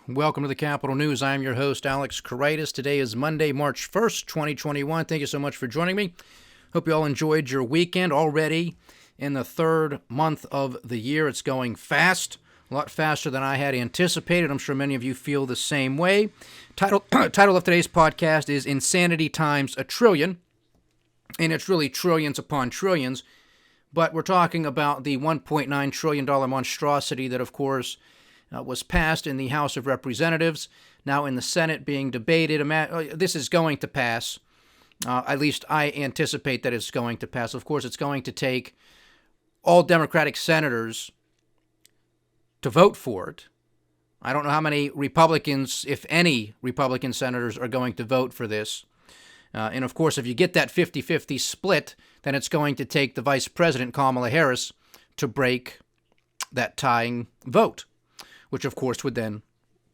Welcome to the Capital News. I'm your host, Alex Corritis. Today is Monday, March 1st, 2021. Thank you so much for joining me. Hope you all enjoyed your weekend already in the third month of the year. It's going fast, a lot faster than I had anticipated. I'm sure many of you feel the same way. Title of today's podcast is Insanity Times a Trillion, and it's really trillions upon trillions, but we're talking about the $1.9 trillion monstrosity that, of course, was passed in the House of Representatives, now in the Senate being debated. This is going to pass. At least I anticipate that it's going to pass. Of course, it's going to take all Democratic senators to vote for it. I don't know how many Republicans, if any Republican senators, are going to vote for this. And of course, if you get that 50-50 split, then it's going to take the Vice President, Kamala Harris, to break that tying vote, which of course would then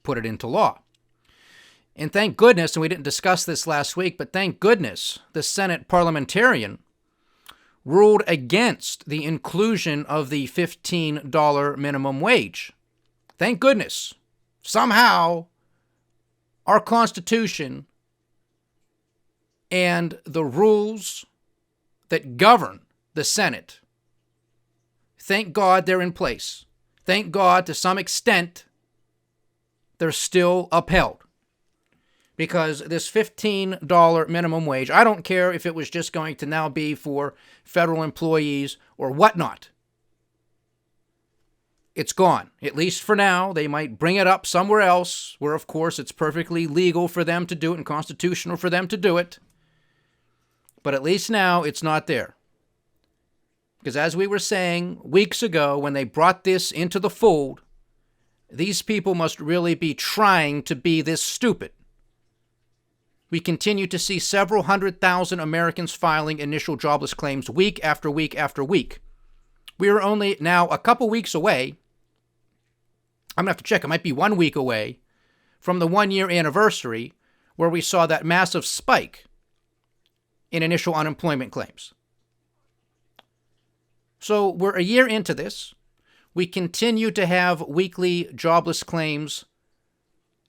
put it into law. And thank goodness, and we didn't discuss this last week, but thank goodness the Senate parliamentarian ruled against the inclusion of the $15 minimum wage. Thank goodness. Somehow, our Constitution and the rules that govern the Senate, thank God they're in place. Thank God, to some extent, they're still upheld. Because this $15 minimum wage, I don't care if it was just going to now be for federal employees or whatnot. It's gone. At least for now. They might bring it up somewhere else where, of course, it's perfectly legal for them to do it and constitutional for them to do it. But at least now it's not there. Because as we were saying weeks ago when they brought this into the fold, these people must really be trying to be this stupid. We continue to see several 100,000 Americans filing initial jobless claims week after week after week. We are only now a couple weeks away. I'm going to have to check. It might be 1 week away from the 1-year anniversary where we saw that massive spike in initial unemployment claims. So we're a year into this. We continue to have weekly jobless claims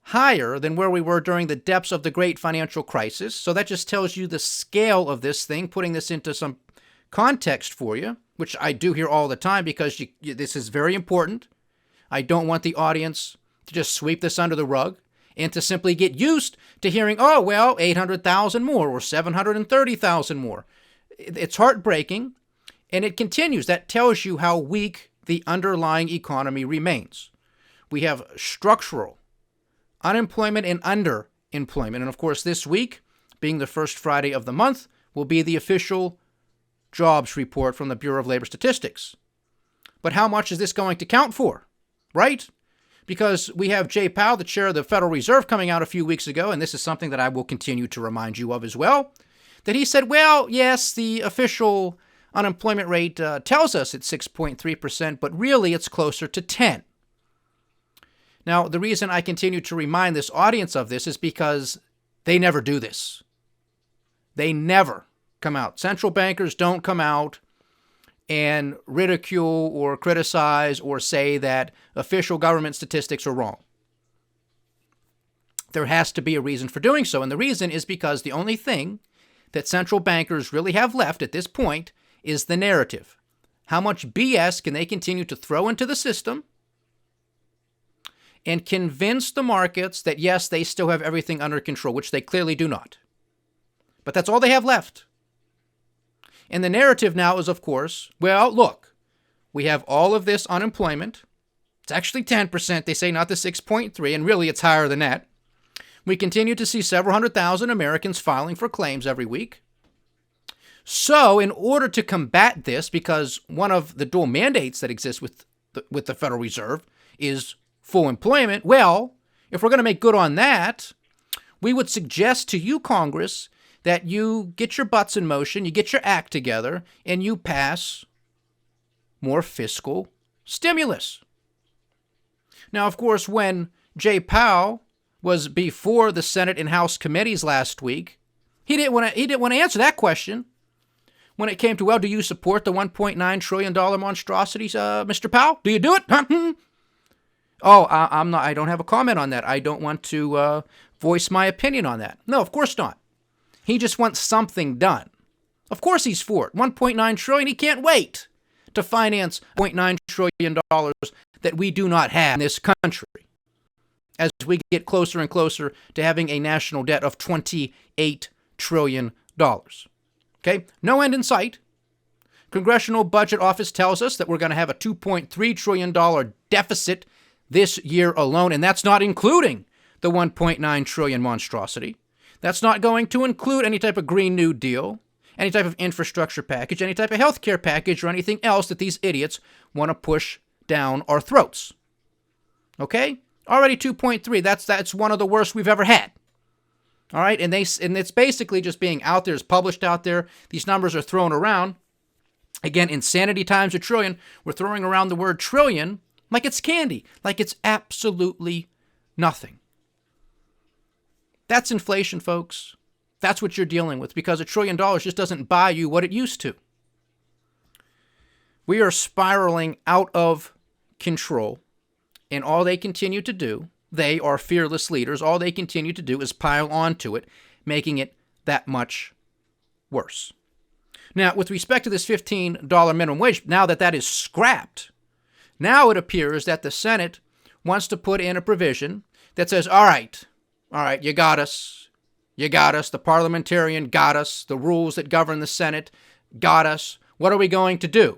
higher than where we were during the depths of the great financial crisis. So that just tells you the scale of this thing, putting this into some context for you, which I do here all the time because this is very important. I don't want the audience to just sweep this under the rug and to simply get used to hearing, 800,000 more or 730,000 more. It's heartbreaking. And it continues. That tells you how weak the underlying economy remains. We have structural unemployment and underemployment. And of course, this week, being the first Friday of the month, will be the official jobs report from the Bureau of Labor Statistics. But how much is this going to count for, right? Because we have Jay Powell, the chair of the Federal Reserve, coming out a few weeks ago, and this is something that I will continue to remind you of as well, that he said, well, yes, the official unemployment rate tells us it's 6.3%, but really it's closer to 10. Now, the reason I continue to remind this audience of this is because they never do this. They never come out. Central bankers don't come out and ridicule or criticize or say that official government statistics are wrong. There has to be a reason for doing so, and the reason is because the only thing that central bankers really have left at this point is the narrative. How much BS can they continue to throw into the system and convince the markets that, yes, they still have everything under control, which they clearly do not. But that's all they have left. And the narrative now is, of course, well, look, we have all of this unemployment. It's actually 10%, they say, not the 6.3, and really it's higher than that. We continue to see several 100,000 Americans filing for claims every week. So in order to combat this, because one of the dual mandates that exists with the Federal Reserve is full employment, well, if we're going to make good on that, we would suggest to you, Congress, that you get your butts in motion, you get your act together, and you pass more fiscal stimulus. Now, of course, when Jay Powell was before the Senate and House committees last week, he didn't want to answer that question. When it came to, well, do you support the $1.9 trillion monstrosities, Mr. Powell? Do you do it? Oh, I'm not. I don't have a comment on that. I don't want to voice my opinion on that. No, of course not. He just wants something done. Of course he's for it. 1.9 trillion. He can't wait to finance $0.9 trillion that we do not have in this country as we get closer and closer to having a national debt of $28 trillion. Okay? No end in sight. Congressional Budget Office tells us that we're going to have a $2.3 trillion deficit this year alone, and that's not including the $1.9 trillion monstrosity. That's not going to include any type of Green New Deal, any type of infrastructure package, any type of healthcare package, or anything else that these idiots want to push down our throats. Okay? Already 2.3. That's one of the worst we've ever had. All right? And it's basically just being out there, it's published out there. These numbers are thrown around. Again, insanity times a trillion. We're throwing around the word trillion like it's candy, like it's absolutely nothing. That's inflation, folks. That's what you're dealing with, because $1 trillion just doesn't buy you what it used to. We are spiraling out of control, and all they continue to do, they are fearless leaders, all they continue to do is pile onto it, making it that much worse. Now, with respect to this $15 minimum wage, now that is scrapped, now it appears that the Senate wants to put in a provision that says, all right, you got us, the parliamentarian got us, the rules that govern the Senate got us. What are we going to do?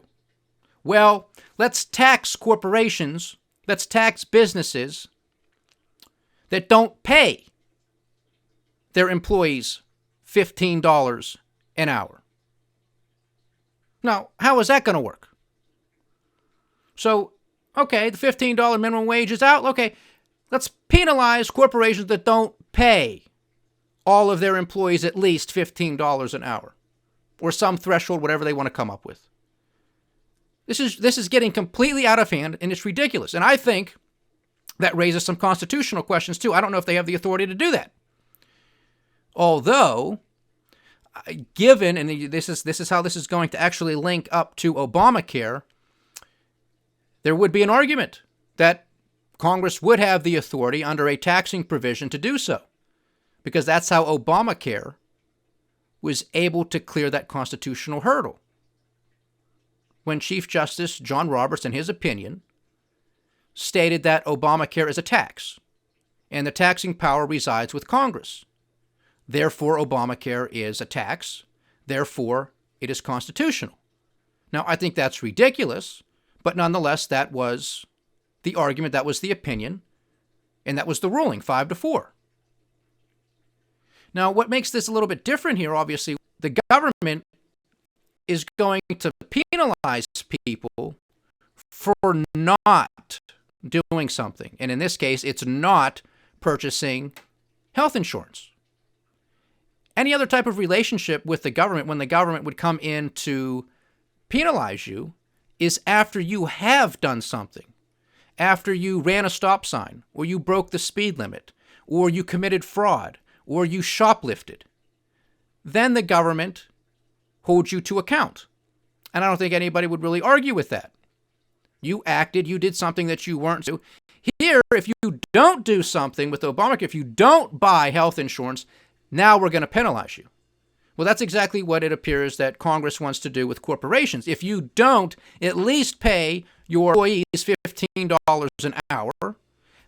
Well, let's tax corporations, let's tax businesses that don't pay their employees $15 an hour. Now, how is that going to work? So, okay, the $15 minimum wage is out. Okay, let's penalize corporations that don't pay all of their employees at least $15 an hour, or some threshold, whatever they want to come up with. This is getting completely out of hand, and it's ridiculous. And I think that raises some constitutional questions too. I don't know if they have the authority to do that. Although, given, and this is how this is going to actually link up to Obamacare, there would be an argument that Congress would have the authority under a taxing provision to do so, because that's how Obamacare was able to clear that constitutional hurdle. When Chief Justice John Roberts, in his opinion, stated that Obamacare is a tax, and the taxing power resides with Congress. Therefore, Obamacare is a tax. Therefore, it is constitutional. Now, I think that's ridiculous, but nonetheless, that was the argument, that was the opinion, and that was the ruling, 5-4. Now, what makes this a little bit different here, obviously, the government is going to penalize people for not doing something. And in this case, it's not purchasing health insurance. Any other type of relationship with the government, when the government would come in to penalize you, is after you have done something. After you ran a stop sign, or you broke the speed limit, or you committed fraud, or you shoplifted. Then the government holds you to account. And I don't think anybody would really argue with that. You acted, you did something that you weren't to. Here, if you don't do something with Obamacare, if you don't buy health insurance, now we're going to penalize you. Well, that's exactly what it appears that Congress wants to do with corporations. If you don't at least pay your employees $15 an hour,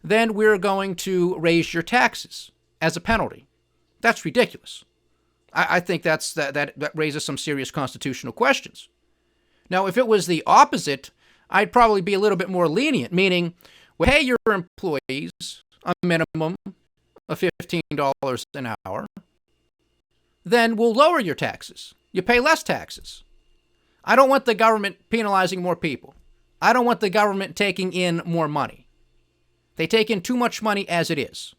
then we're going to raise your taxes as a penalty. That's ridiculous. I think that raises some serious constitutional questions. Now, if it was the opposite, I'd probably be a little bit more lenient, meaning, well, pay your employees a minimum of $15 an hour, then we'll lower your taxes. You pay less taxes. I don't want the government penalizing more people. I don't want the government taking in more money. They take in too much money as it is.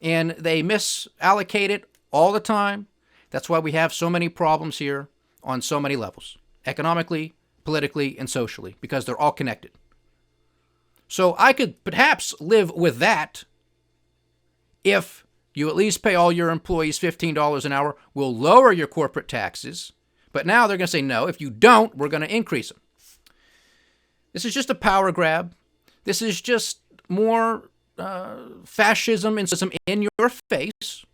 And they misallocate it all the time. That's why we have so many problems here on so many levels, economically, politically, and socially, because they're all connected. So I could perhaps live with that if you at least pay all your employees $15 an hour. We'll lower your corporate taxes. But now they're going to say, no, if you don't, we're going to increase them. This is just a power grab. This is just more fascism and socialism in your face.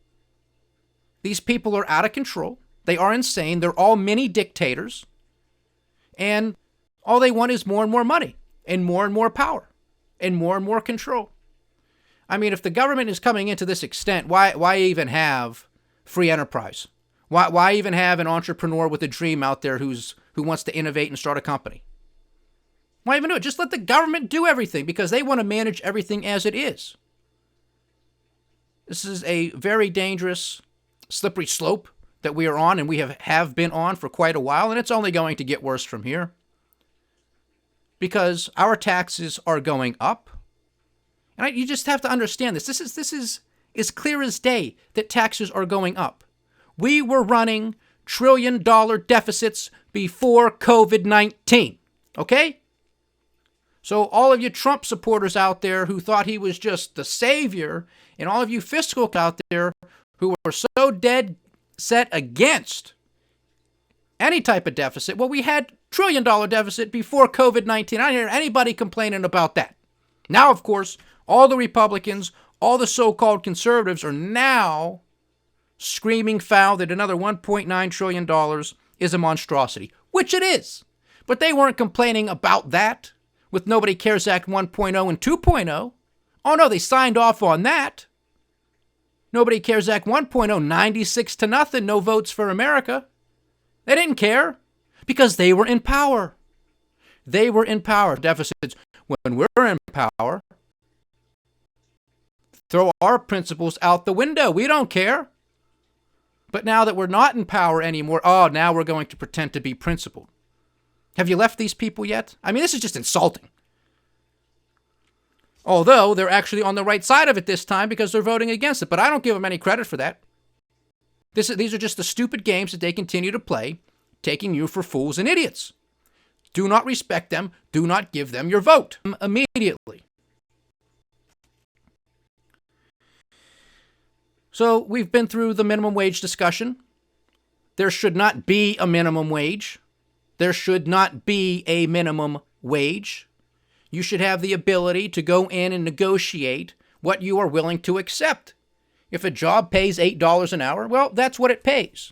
These people are out of control. They are insane. They're all mini dictators. And all they want is more and more money and more power and more control. I mean, if the government is coming into this extent, why even have free enterprise? Why even have an entrepreneur with a dream out there who wants to innovate and start a company? Why even do it? Just let the government do everything because they want to manage everything as it is. This is a very dangerous, slippery slope that we are on, and we have been on for quite a while, and it's only going to get worse from here. Because our taxes are going up. And you just have to understand this. This is as clear as day that taxes are going up. We were running trillion-dollar deficits before COVID-19. Okay? So all of you Trump supporters out there who thought he was just the savior, and all of you fiscal out there who were so dead set against any type of deficit. Well, we had trillion-dollar deficit before COVID-19. I don't hear anybody complaining about that. Now, of course, all the Republicans, all the so-called conservatives are now screaming foul that another $1.9 trillion is a monstrosity, which it is. But they weren't complaining about that with Nobody Cares Act 1.0 and 2.0. Oh, no, they signed off on that. Nobody Cares Act 1.0, 96-0, no votes for America. They didn't care because they were in power. They were in power. Deficits, when we're in power, throw our principles out the window. We don't care. But now that we're not in power anymore, now we're going to pretend to be principled. Have you left these people yet? I mean, this is just insulting. Although they're actually on the right side of it this time because they're voting against it. But I don't give them any credit for that. These are just the stupid games that they continue to play, taking you for fools and idiots. Do not respect them. Do not give them your vote immediately. So we've been through the minimum wage discussion. There should not be a minimum wage. There should not be a minimum wage. You should have the ability to go in and negotiate what you are willing to accept. If a job pays $8 an hour, well, that's what it pays.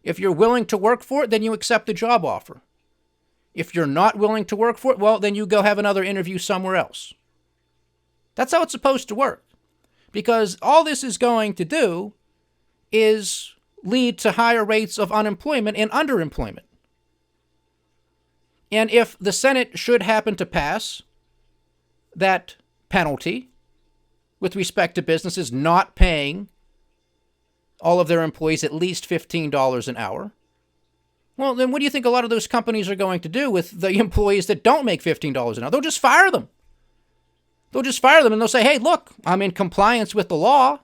If you're willing to work for it, then you accept the job offer. If you're not willing to work for it, well, then you go have another interview somewhere else. That's how it's supposed to work. Because all this is going to do is lead to higher rates of unemployment and underemployment. And if the Senate should happen to pass that penalty with respect to businesses not paying all of their employees at least $15 an hour, well, then what do you think a lot of those companies are going to do with the employees that don't make $15 an hour? They'll just fire them. They'll just fire them and they'll say, hey, look, I'm in compliance with the law.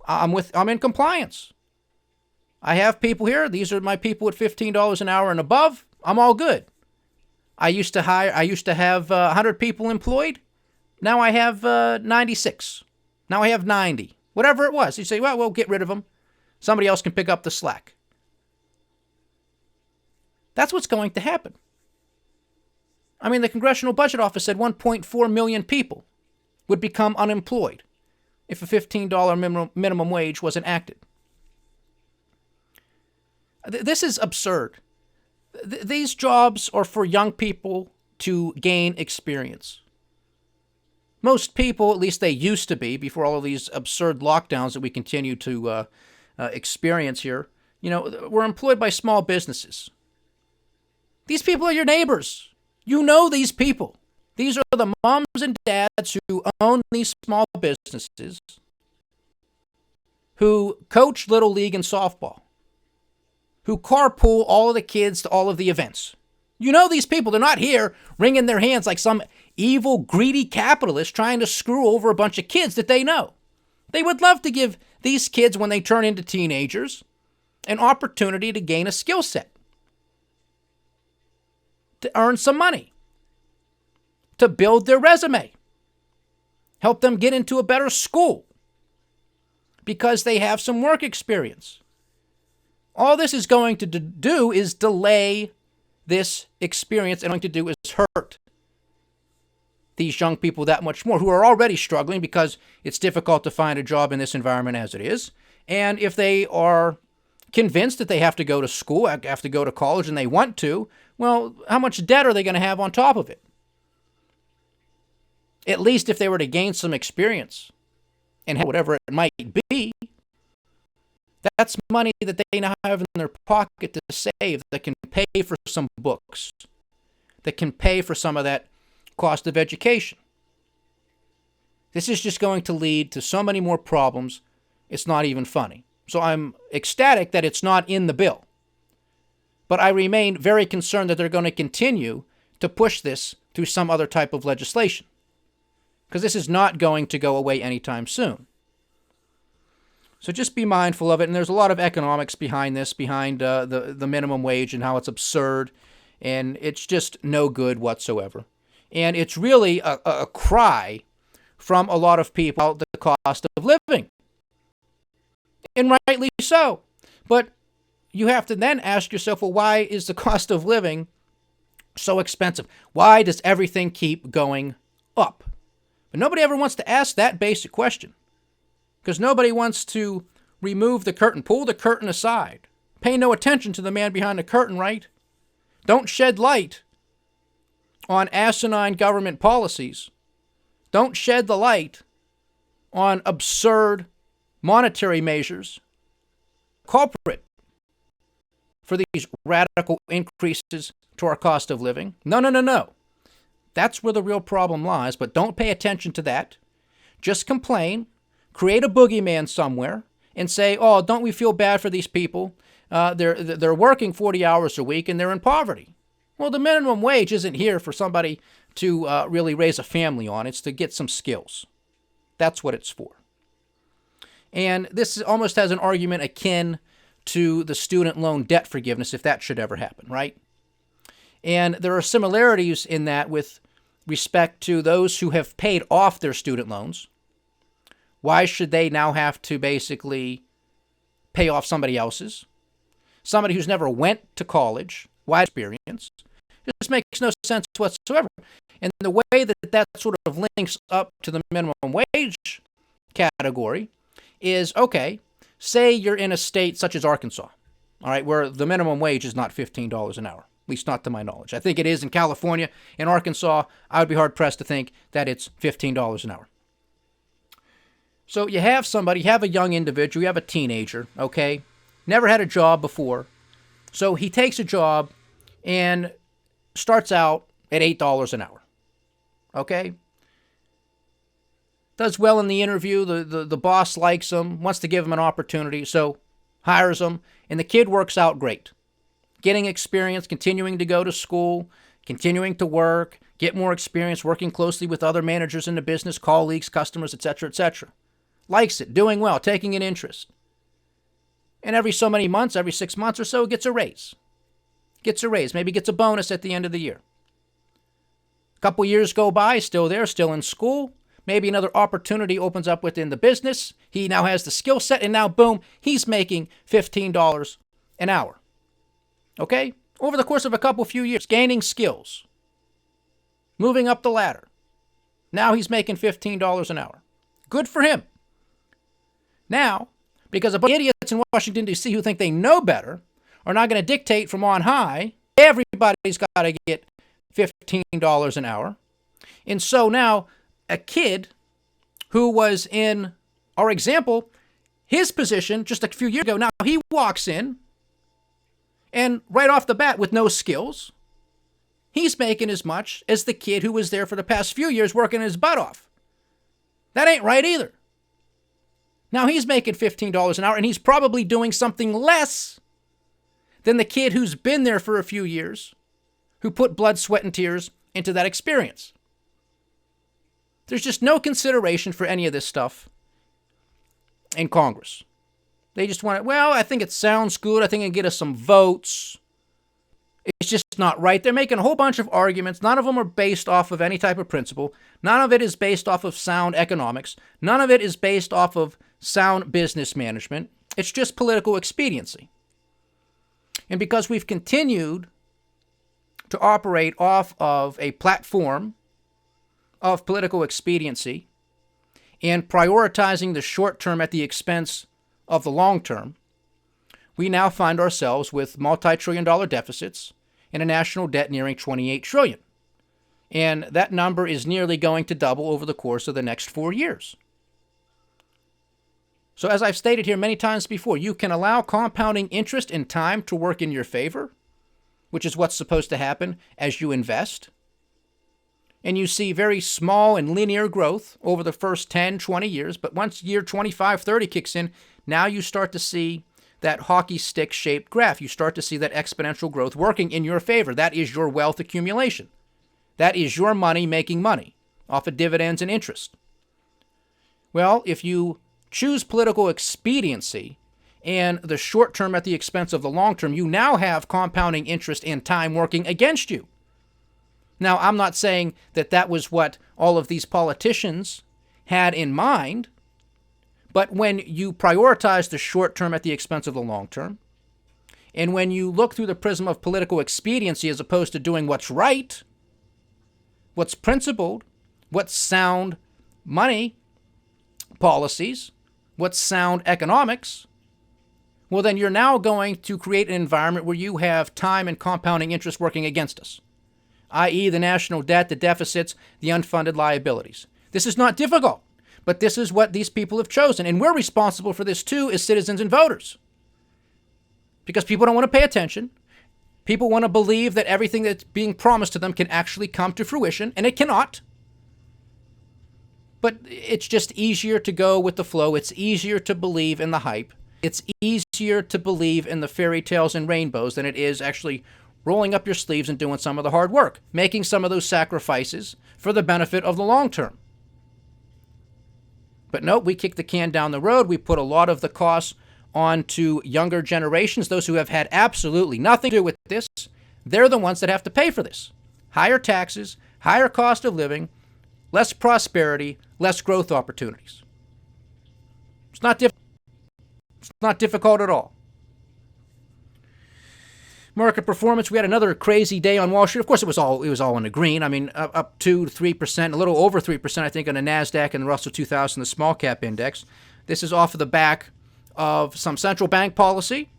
I'm in compliance. I have people here. These are my people at $15 an hour and above. I'm all good. I used to have 100 people employed. Now I have 96. Now I have 90. Whatever it was. You say, well, we'll get rid of them. Somebody else can pick up the slack. That's what's going to happen. I mean, the Congressional Budget Office said 1.4 million people would become unemployed if a $15 minimum wage was enacted. This is absurd. These jobs are for young people to gain experience. Most people, at least they used to be, before all of these absurd lockdowns that we continue to experience here, were employed by small businesses. These people are your neighbors. You know these people. These are the moms and dads who own these small businesses, who coach Little League and softball, who carpool all of the kids to all of the events. You know these people. They're not here wringing their hands like some evil, greedy capitalist trying to screw over a bunch of kids that they know. They would love to give these kids, when they turn into teenagers, an opportunity to gain a skill set, to earn some money, to build their resume, help them get into a better school because they have some work experience. All this is going to do is delay this experience, and going to do is hurt these young people that much more who are already struggling because it's difficult to find a job in this environment as it is. And if they are convinced that they have to go to school, have to go to college, and they want to, well, how much debt are they going to have on top of it? At least if they were to gain some experience and whatever it might be, that's money that they now have in their pocket to save that can pay for some books, that can pay for some of that cost of education. This is just going to lead to so many more problems, it's not even funny. So I'm ecstatic that it's not in the bill. But I remain very concerned that they're going to continue to push this through some other type of legislation, because this is not going to go away anytime soon. So just be mindful of it. And there's a lot of economics behind this, behind the minimum wage and how it's absurd. And it's just no good whatsoever. And it's really a cry from a lot of people about the cost of living. And rightly so. But you have to then ask yourself, well, why is the cost of living so expensive? Why does everything keep going up? But nobody ever wants to ask that basic question, because nobody wants to remove the curtain, pull the curtain aside, pay no attention to the man behind the curtain, right? Don't shed light on asinine government policies. Don't shed the light on absurd monetary measures. Culprit for these radical increases to our cost of living. No. That's where the real problem lies, but don't pay attention to that. Just complain, create a boogeyman somewhere, and say, oh, don't we feel bad for these people? They're working 40 hours a week and they're in poverty. Well, the minimum wage isn't here for somebody to really raise a family on. It's to get some skills. That's what it's for. And this almost has an argument akin to the student loan debt forgiveness, if that should ever happen, right? And there are similarities in that with respect to those who have paid off their student loans. Why should they now have to basically pay off somebody else's? Somebody who's never went to college, why experience? It just makes no sense whatsoever. And the way that sort of links up to the minimum wage category is, okay, say you're in a state such as Arkansas, all right, where the minimum wage is not $15 an hour, at least not to my knowledge. I think it is in California. In Arkansas, I would be hard-pressed to think that it's $15 an hour. So you have somebody, you have a young individual, you have a teenager, okay, never had a job before. So he takes a job and starts out at $8 an hour, okay? Does well in the interview, the boss likes him, wants to give him an opportunity, so hires him, and the kid works out great. Getting experience, continuing to go to school, continuing to work, get more experience, working closely with other managers in the business, colleagues, customers, etc., etc. Likes it, doing well, taking an interest. And every so many months, every 6 months or so, gets a raise. Maybe gets a bonus at the end of the year. A couple years go by, still there, still in school. Maybe another opportunity opens up within the business. He now has the skill set, and now, boom, he's making $15 an hour. Okay? Over the course of a few years, gaining skills, moving up the ladder. Now he's making $15 an hour. Good for him. Now, because a bunch of idiots in Washington, D.C. who think they know better are not going to dictate from on high, everybody's got to get $15 an hour. And so now, a kid who was in our example, his position just a few years ago, now he walks in and right off the bat with no skills, he's making as much as the kid who was there for the past few years working his butt off. That ain't right either. Now he's making $15 an hour and he's probably doing something less than the kid who's been there for a few years, who put blood, sweat, and tears into that experience. There's just no consideration for any of this stuff in Congress. They just want it, well, I think it sounds good. I think it can get us some votes. It's just not right. They're making a whole bunch of arguments. None of them are based off of any type of principle. None of it is based off of sound economics. None of it is based off of sound business management. It's just political expediency. And because we've continued to operate off of a platform of political expediency and prioritizing the short term at the expense of the long term, we now find ourselves with multi-trillion-dollar deficits and a national debt nearing $28 trillion. And that number is nearly going to double over the course of the next 4 years. So as I've stated here many times before, you can allow compounding interest and time to work in your favor, which is what's supposed to happen as you invest. And you see very small and linear growth over the first 10, 20 years. But once year 25, 30 kicks in, now you start to see that hockey stick shaped graph. You start to see that exponential growth working in your favor. That is your wealth accumulation. That is your money making money off of dividends and interest. Well, if you choose political expediency and the short term at the expense of the long term, you now have compounding interest and time working against you. Now, I'm not saying that that was what all of these politicians had in mind, but when you prioritize the short term at the expense of the long term, and when you look through the prism of political expediency as opposed to doing what's right, what's principled, what's sound money policies, what's sound economics, well, then you're now going to create an environment where you have time and compounding interest working against us, i.e. the national debt, the deficits, the unfunded liabilities. This is not difficult, but this is what these people have chosen. And we're responsible for this too as citizens and voters. Because people don't want to pay attention. People want to believe that everything that's being promised to them can actually come to fruition, and it cannot. But it's just easier to go with the flow. It's easier to believe in the hype. It's easier to believe in the fairy tales and rainbows than it is actually rolling up your sleeves and doing some of the hard work, making some of those sacrifices for the benefit of the long term. But no, we kick the can down the road. We put a lot of the costs on to younger generations, those who have had absolutely nothing to do with this. They're the ones that have to pay for this. Higher taxes, higher cost of living, less prosperity, less growth opportunities. It's not difficult at all. Market performance, we had another crazy day on Wall Street. Of course, it was all in the green. I mean, up 2-3%, a little over 3%, I think, on the NASDAQ and the Russell 2000, the small cap index. This is off of the back of some central bank policy.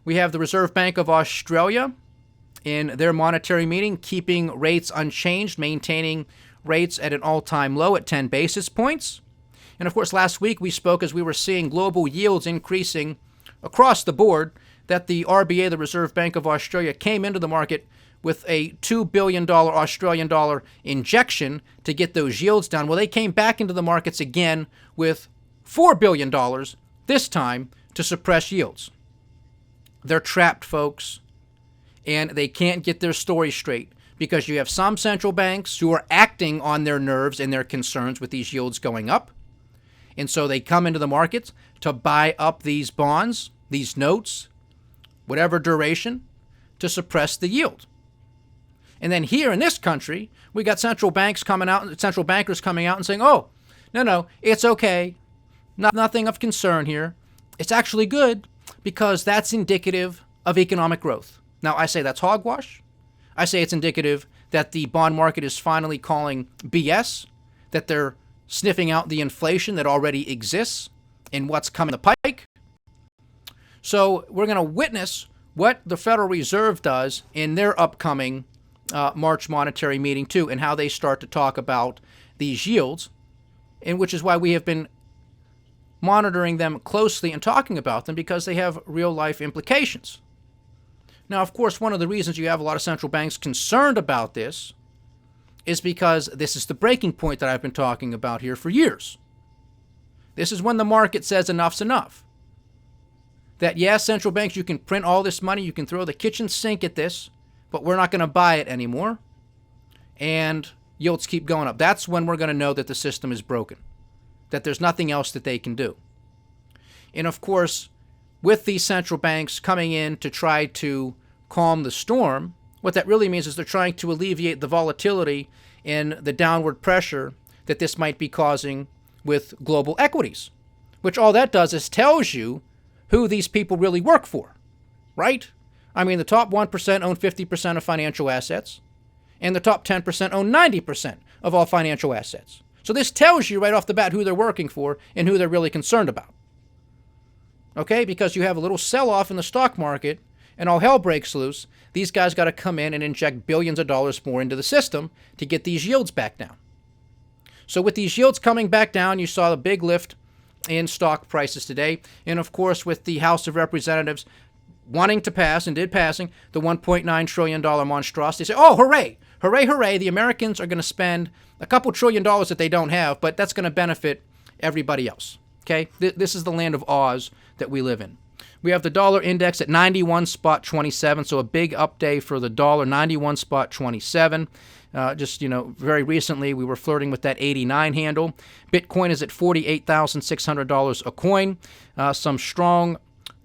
We have the Reserve Bank of Australia in their monetary meeting, keeping rates unchanged, maintaining rates at an all-time low at 10 basis points. And of course, last week we spoke as we were seeing global yields increasing across the board, that the RBA, the Reserve Bank of Australia, came into the market with a $2 billion Australian dollar injection to get those yields down. Well, they came back into the markets again with $4 billion, this time to suppress yields. They're trapped, folks, and they can't get their story straight because you have some central banks who are acting on their nerves and their concerns with these yields going up. And so they come into the markets to buy up these bonds, these notes, whatever duration, to suppress the yield. And then here in this country, we got central bankers coming out and saying, oh, no, it's okay. Nothing of concern here. It's actually good because that's indicative of economic growth. Now, I say that's hogwash. I say it's indicative that the bond market is finally calling BS, that they're sniffing out the inflation that already exists and what's coming the pike. So we're going to witness what the Federal Reserve does in their upcoming March monetary meeting too, and how they start to talk about these yields, and which is why we have been monitoring them closely and talking about them, because they have real life implications. Now, of course, one of the reasons you have a lot of central banks concerned about this is because this is the breaking point that I've been talking about here for years. This is when the market says enough's enough. That, yes, central banks, you can print all this money, you can throw the kitchen sink at this, but we're not going to buy it anymore. And yields keep going up. That's when we're going to know that the system is broken, that there's nothing else that they can do. And of course, with these central banks coming in to try to calm the storm, what that really means is they're trying to alleviate the volatility and the downward pressure that this might be causing with global equities, which all that does is tells you who these people really work for, right? I mean, the top 1% own 50% of financial assets, and the top 10% own 90% of all financial assets. So this tells you right off the bat who they're working for and who they're really concerned about. Okay, because you have a little sell-off in the stock market and all hell breaks loose, these guys got to come in and inject billions of dollars more into the system to get these yields back down. So with these yields coming back down, you saw the big lift in stock prices today. And of course, with the House of Representatives wanting to pass, and did passing, the $1.9 trillion monstrosity, they say, oh, hooray, hooray, hooray, the Americans are going to spend a couple $1 trillion that they don't have, but that's going to benefit everybody else. Okay, this is the land of Oz that we live in. We have the dollar index at 91.27, so a big up day for the dollar, 91.27. Just, very recently we were flirting with that 89 handle. Bitcoin is at $48,600 a coin. Some strong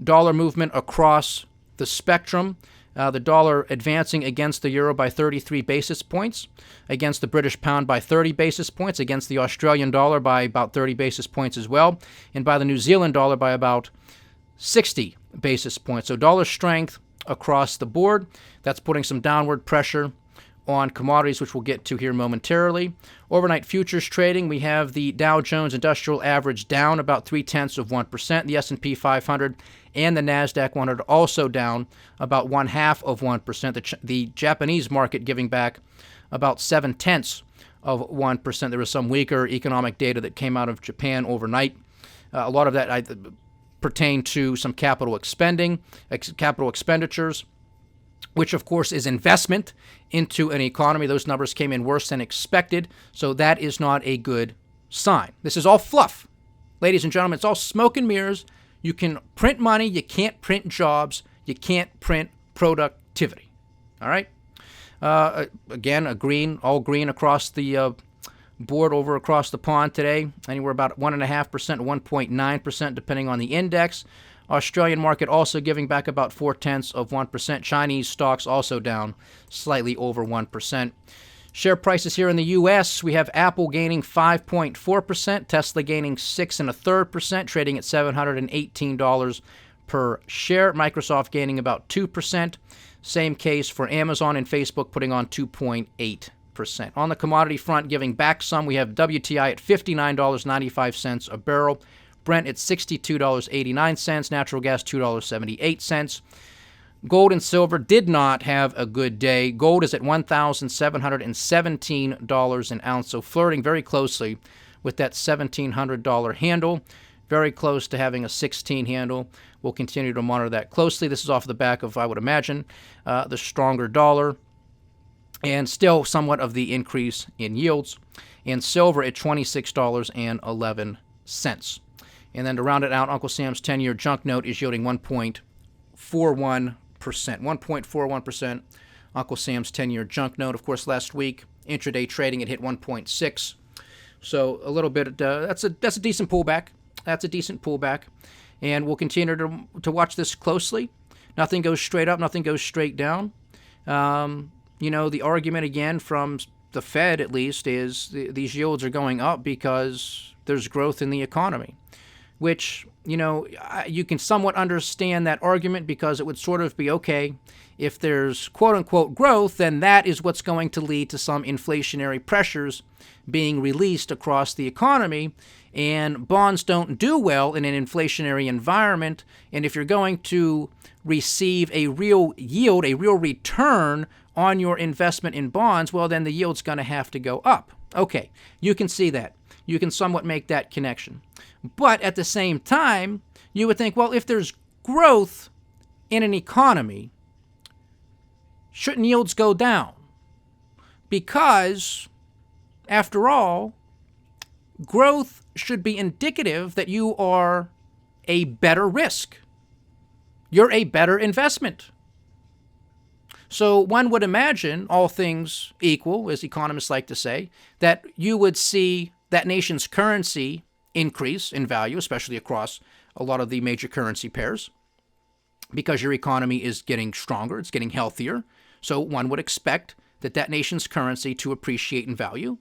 dollar movement across the spectrum. The dollar advancing against the euro by 33 basis points, against the British pound by 30 basis points, against the Australian dollar by about 30 basis points as well, and by the New Zealand dollar by about 60 basis points. So dollar strength across the board. That's putting some downward pressure on commodities, which we'll get to here momentarily. Overnight futures trading, we have the Dow Jones Industrial Average down about 0.3%. The S&P 500 and the NASDAQ 100 also down about 0.5%. The Japanese market giving back about 0.7%. There was some weaker economic data that came out of Japan overnight. A lot of that pertain to some capital expenditures, which of course is investment into an economy. Those numbers came in worse than expected, so that is not a good sign. This is all fluff. Ladies and gentlemen, it's all smoke and mirrors. You can print money, you can't print jobs, you can't print productivity. All right? Again, all green across the board over across the pond today, anywhere about 1.5% to 1.9%, depending on the index. Australian market also giving back about 0.4%. Chinese stocks also down slightly over 1%. Share prices here in the U.S., we have Apple gaining 5.4%, Tesla gaining 6.33%, trading at $718 per share. Microsoft gaining about 2%. Same case for Amazon and Facebook, putting on 2.8%. On the commodity front, giving back some, we have WTI at $59.95 a barrel. Brent at $62.89, natural gas $2.78. Gold and silver did not have a good day. Gold is at $1,717 an ounce, so flirting very closely with that $1,700 handle, very close to having a 16 handle. We'll continue to monitor that closely. This is off the back of, I would imagine, the stronger dollar, and still somewhat of the increase in yields. And silver at $26.11. And then to round it out, Uncle Sam's 10-year junk note is yielding 1.41%. 1.41%, Uncle Sam's 10-year junk note. Of course, last week, intraday trading, it hit 1.6. So a little bit, that's a decent pullback. That's a decent pullback. And we'll continue to watch this closely. Nothing goes straight up, nothing goes straight down. The argument, again, from the Fed at least, is these yields are going up because there's growth in the economy, which, you can somewhat understand that argument, because it would sort of be, okay, if there's quote-unquote growth, then that is what's going to lead to some inflationary pressures being released across the economy, and bonds don't do well in an inflationary environment, and if you're going to receive a real yield, a real return on your investment in bonds, well, then the yield's going to have to go up. Okay, you can see that. You can somewhat make that connection. But at the same time, you would think, well, if there's growth in an economy, shouldn't yields go down? Because, after all, growth should be indicative that you are a better risk. You're a better investment. So one would imagine, all things equal, as economists like to say, that you would see that nation's currency increase in value, especially across a lot of the major currency pairs, because your economy is getting stronger, it's getting healthier. So one would expect that nation's currency to appreciate in value.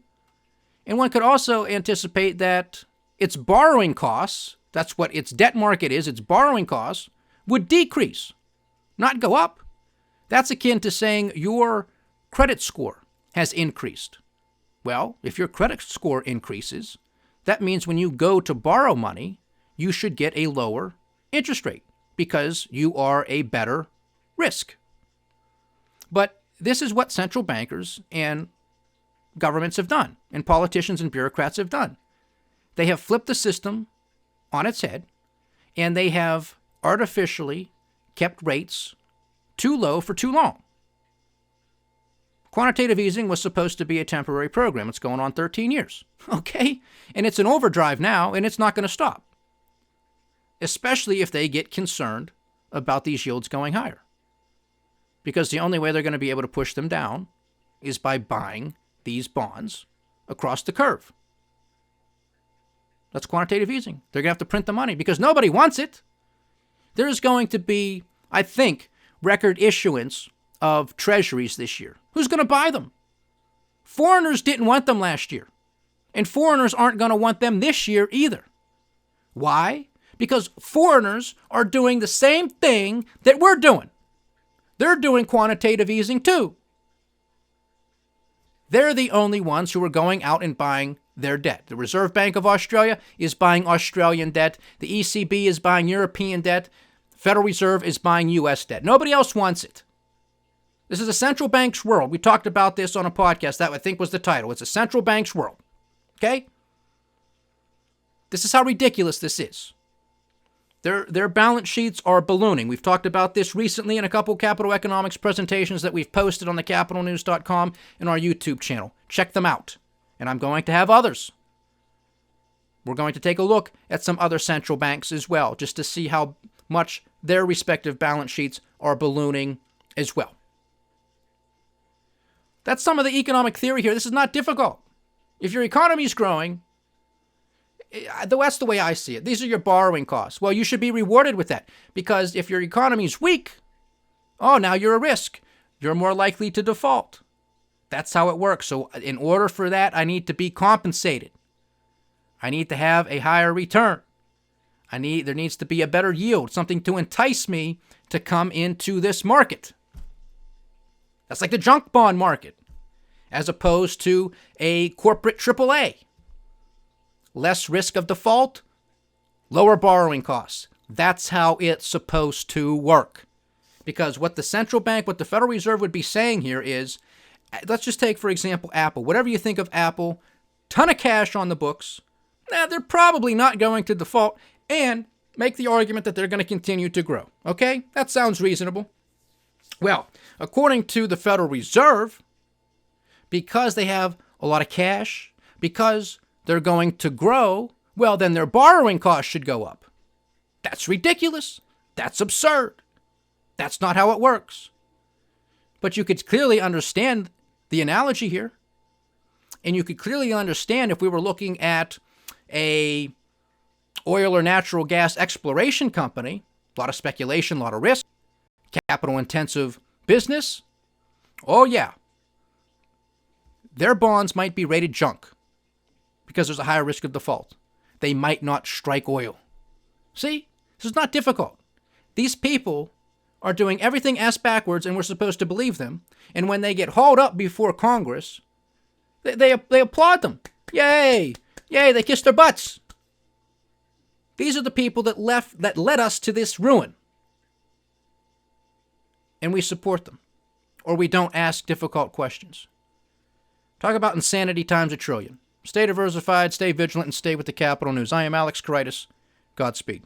And one could also anticipate that its borrowing costs, that's what its debt market is, its borrowing costs, would decrease, not go up. That's akin to saying your credit score has increased, Well, if your credit score increases, that means when you go to borrow money, you should get a lower interest rate because you are a better risk. But this is what central bankers and governments have done, and politicians and bureaucrats have done. They have flipped the system on its head, and they have artificially kept rates too low for too long. Quantitative easing was supposed to be a temporary program. It's going on 13 years, okay? And it's an overdrive now, and it's not going to stop, especially if they get concerned about these yields going higher. Because the only way they're going to be able to push them down is by buying these bonds across the curve. That's quantitative easing. They're going to have to print the money because nobody wants it. There's going to be, I think, record issuance of treasuries this year. Who's going to buy them? Foreigners didn't want them last year. And foreigners aren't going to want them this year either. Why? Because foreigners are doing the same thing that we're doing. They're doing quantitative easing too. They're the only ones who are going out and buying their debt. The Reserve Bank of Australia is buying Australian debt. The ECB is buying European debt. Federal Reserve is buying U.S. debt. Nobody else wants it. This is a central bank's world. We talked about this on a podcast. That I think was the title. It's a central bank's world. Okay? This is how ridiculous this is. Their balance sheets are ballooning. We've talked about this recently in a couple capital economics presentations that we've posted on the capitalnews.com and our YouTube channel. Check them out. And I'm going to have others. We're going to take a look at some other central banks as well, just to see how much their respective balance sheets are ballooning as well. That's some of the economic theory here. This is not difficult. If your economy is growing, that's the way I see it. These are your borrowing costs. Well, you should be rewarded with that because if your economy is weak, now you're a risk. You're more likely to default. That's how it works. So in order for that, I need to be compensated. I need to have a higher return. There needs to be a better yield, something to entice me to come into this market. That's like the junk bond market, as opposed to a corporate AAA. Less risk of default, lower borrowing costs. That's how it's supposed to work. Because what the central bank, what the Federal Reserve would be saying here is, let's just take, for example, Apple. Whatever you think of Apple, ton of cash on the books. They're probably not going to default and make the argument that they're going to continue to grow. Okay? That sounds reasonable. Well, according to the Federal Reserve, because they have a lot of cash, because they're going to grow, well, then their borrowing costs should go up. That's ridiculous. That's absurd. That's not how it works. But you could clearly understand the analogy here. And you could clearly understand if we were looking at a oil or natural gas exploration company, a lot of speculation, a lot of risk, capital-intensive business. Oh, yeah. Their bonds might be rated junk because there's a higher risk of default. They might not strike oil. See? This is not difficult. These people are doing everything ass backwards, and we're supposed to believe them. And when they get hauled up before Congress, they applaud them. Yay! Yay, they kiss their butts. These are the people that led us to this ruin. And we support them. Or we don't ask difficult questions. Talk about insanity times a trillion. Stay diversified, stay vigilant, and stay with the Capital News. I am Alex Karitis. Godspeed.